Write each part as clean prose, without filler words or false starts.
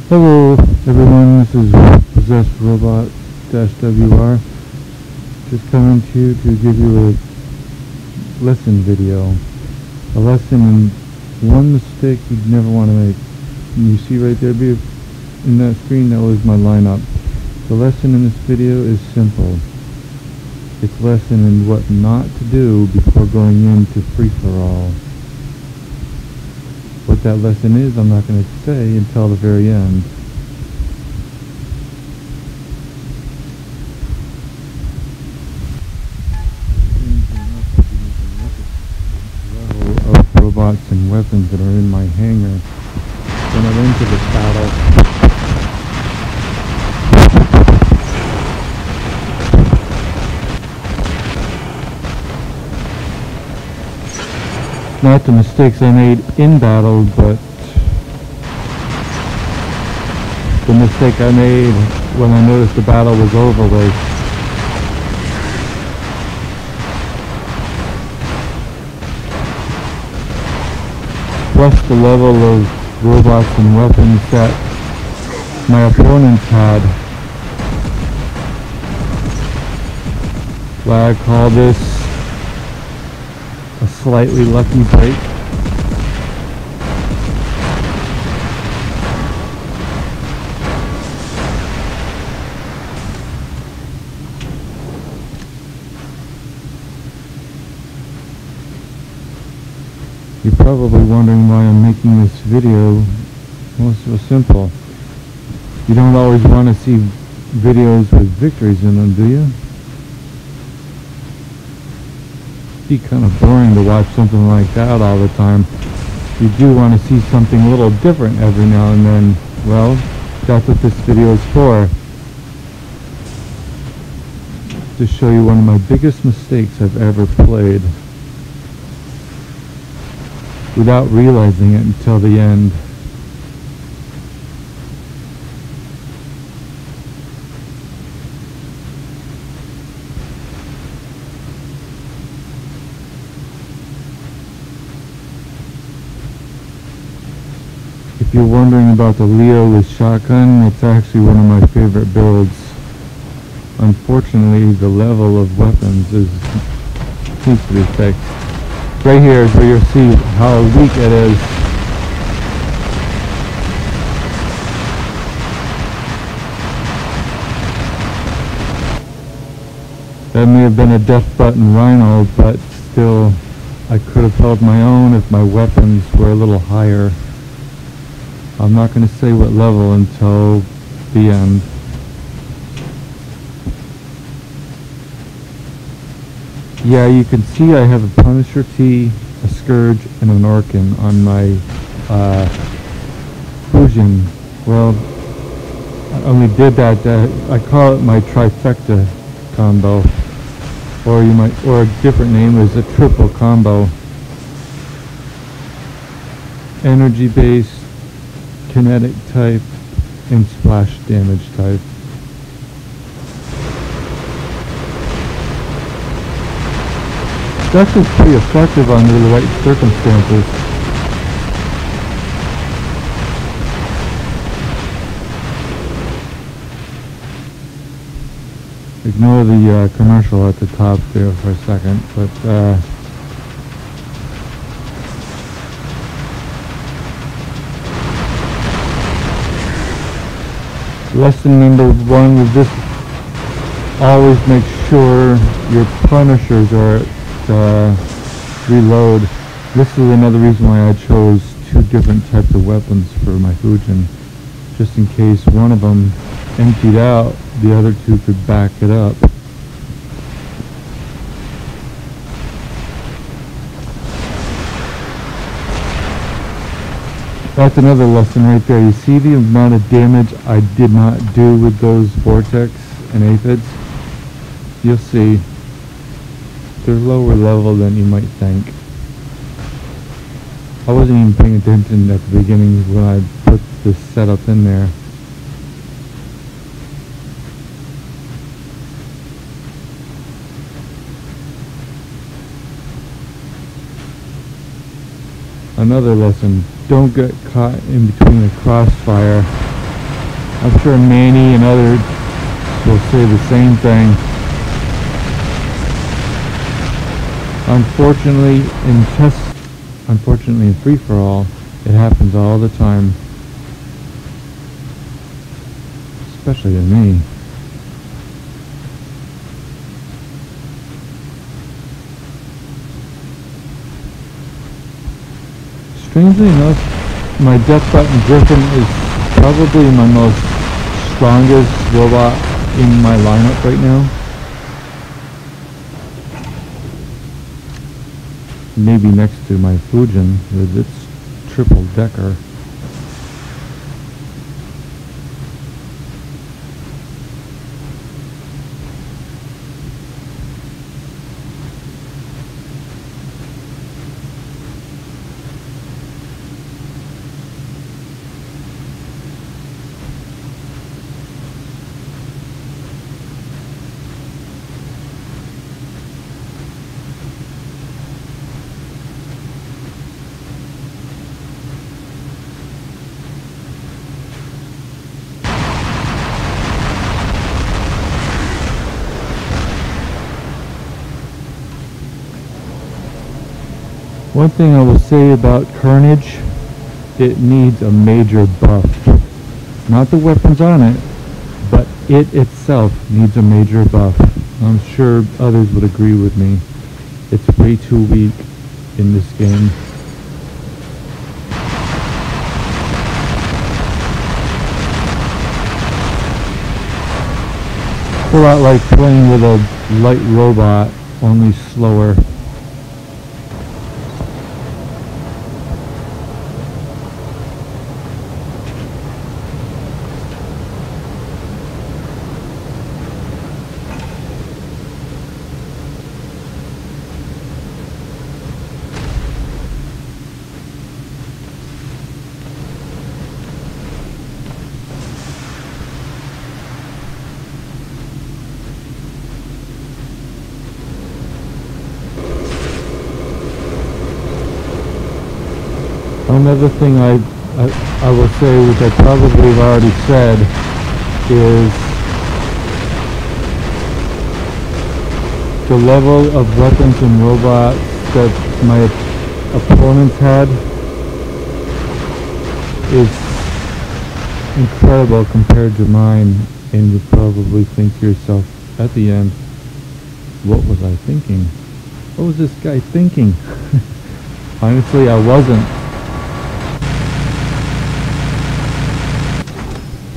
Hello everyone, this is Possessed Robot-WR, just coming to you to give you a lesson video. A lesson in one mistake you'd never want to make. And you see right there in that screen, that was my lineup. The lesson in this video is simple. It's a lesson in what not to do before going into free-for-all. What that lesson is, I'm not going to say until the very end. Level of robots and weapons that are in my hangar when I enter this battle. Not the mistakes I made in battle, but the mistake I made when I noticed the battle was over was plus the level of robots and weapons that my opponents had. Why I call this a slightly lucky break. You're probably wondering why I'm making this video. Well, it's so simple. You don't always want to see videos with victories in them, do you? It'd be kind of boring to watch something like that all the time. You do want to see something a little different every now and then. Well, that's what this video is for. To show you one of my biggest mistakes I've ever played without realizing it until the end. If you're wondering about the Leo with shotgun, it's actually one of my favorite builds. Unfortunately, the level of weapons needs to be fixed. Right here is where you'll see how weak it is. That may have been a death button Rhino, but still, I could have held my own if my weapons were a little higher. I'm not going to say what level until the end. Yeah, you can see I have a Punisher T, a Scourge, and an Orkin on my Fusion. Well, I only did that, I call it my trifecta combo. Or a different name is a triple combo. Energy base, kinetic type, and splash damage type. It's actually pretty effective under the right circumstances. Ignore the commercial at the top there for a second, but lesson number one with this: always make sure your Punishers are at reload. This is another reason why I chose two different types of weapons for my Fujin. Just in case one of them emptied out, the other two could back it up. That's another lesson right there. You see the amount of damage I did not do with those Vortex and Aphids? You'll see. They're lower level than you might think. I wasn't even paying attention at the beginning when I put this setup in there. Another lesson: don't get caught in between a crossfire I'm sure Manny and others will say the same thing. Unfortunately in free-for-all, it happens all the time. Especially to me. Strangely enough, my Death Button Griffin is probably my most strongest robot in my lineup right now. Maybe next to my Fujin with its triple decker. One thing I will say about Carnage, it needs a major buff. Not the weapons on it, but it itself needs a major buff. I'm sure others would agree with me. It's way too weak in this game. It's a lot like playing with a light robot, only slower. Another thing I will say, which I probably have already said, is the level of weapons and robots that my opponents had is incredible compared to mine, and you probably think to yourself at the end, what was I thinking? What was this guy thinking? Honestly, I wasn't.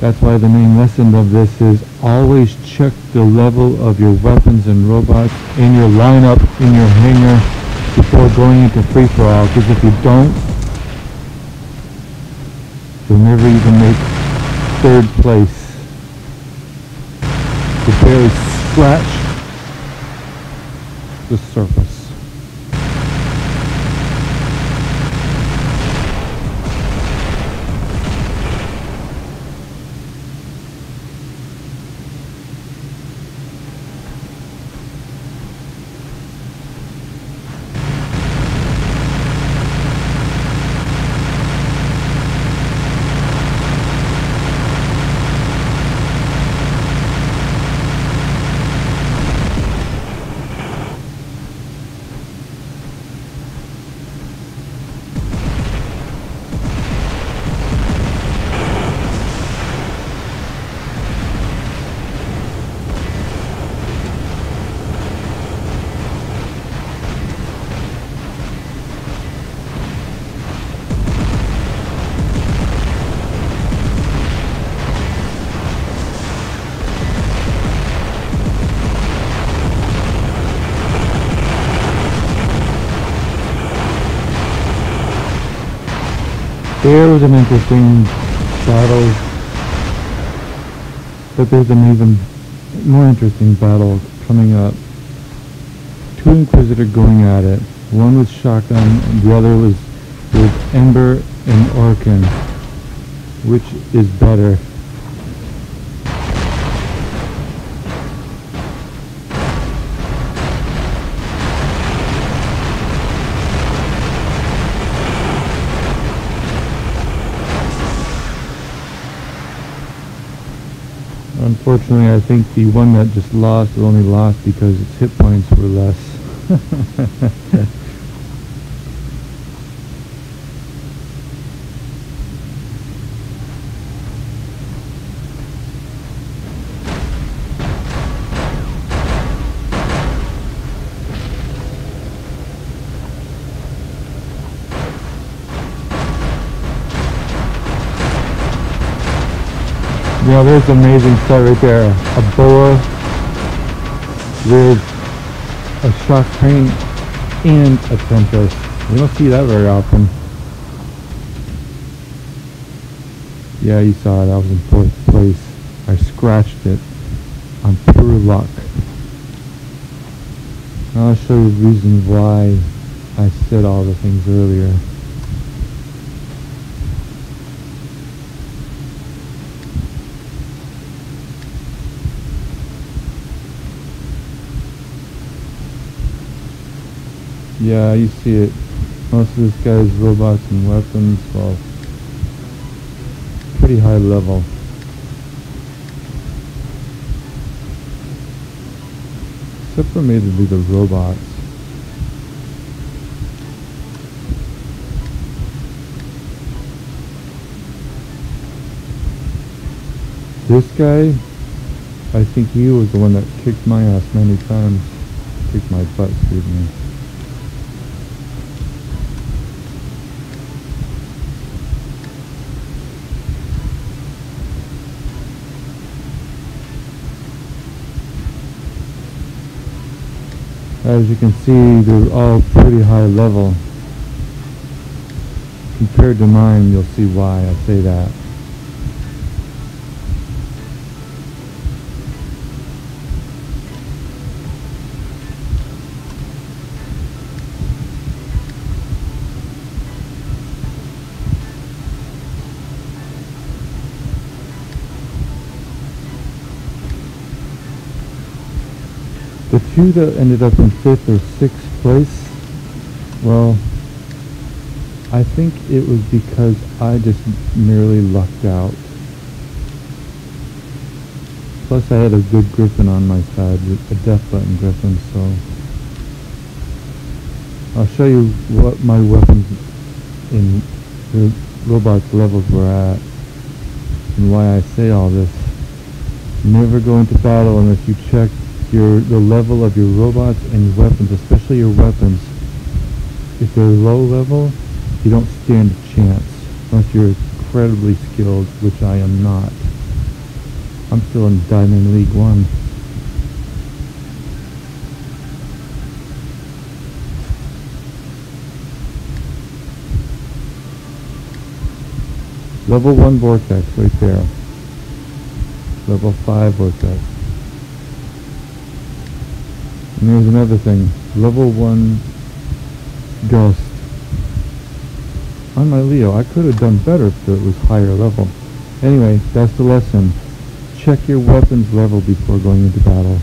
That's why the main lesson of this is always check the level of your weapons and robots in your lineup, in your hangar, before going into free-for-all, because if you don't, you'll never even make third place. You barely scratch the surface. There was an interesting battle, but there's an even more interesting battle coming up. Two Inquisitor going at it. One with shotgun, and the other was with Ember and Orkan. Which is better? Unfortunately, I think the one that just lost only lost because its hit points were less. Yeah, there's an amazing sight right there. A boa with a shark crane and a tempest. We don't see that very often. Yeah, you saw it. I was in 4th place. I scratched it on pure luck. Now I'll show you the reason why I said all the things earlier. Yeah, you see it. Most of this guy's robots and weapons, well, pretty high level. Except for maybe the robots. This guy, I think he was the one that kicked my ass many times. Kicked my butt, excuse me. As you can see, they're all pretty high level. Compared to mine, you'll see why I say that. The two that ended up in 5th or 6th place, well, I think it was because I just merely lucked out. Plus I had a good griffin on my side, a death button griffin, so I'll show you what my weapons in the robot's levels were at and why I say all this. Never go into battle unless you check the level of your robots and your weapons, especially your weapons. If they're low level, you don't stand a chance unless you're incredibly skilled, which I am not. I'm still in Diamond League 1. Level 1 Vortex right there. Level 5 Vortex. And there's another thing, level 1 Gust. On my Leo, I could have done better if it was higher level. Anyway, that's the lesson. Check your weapons level before going into battle.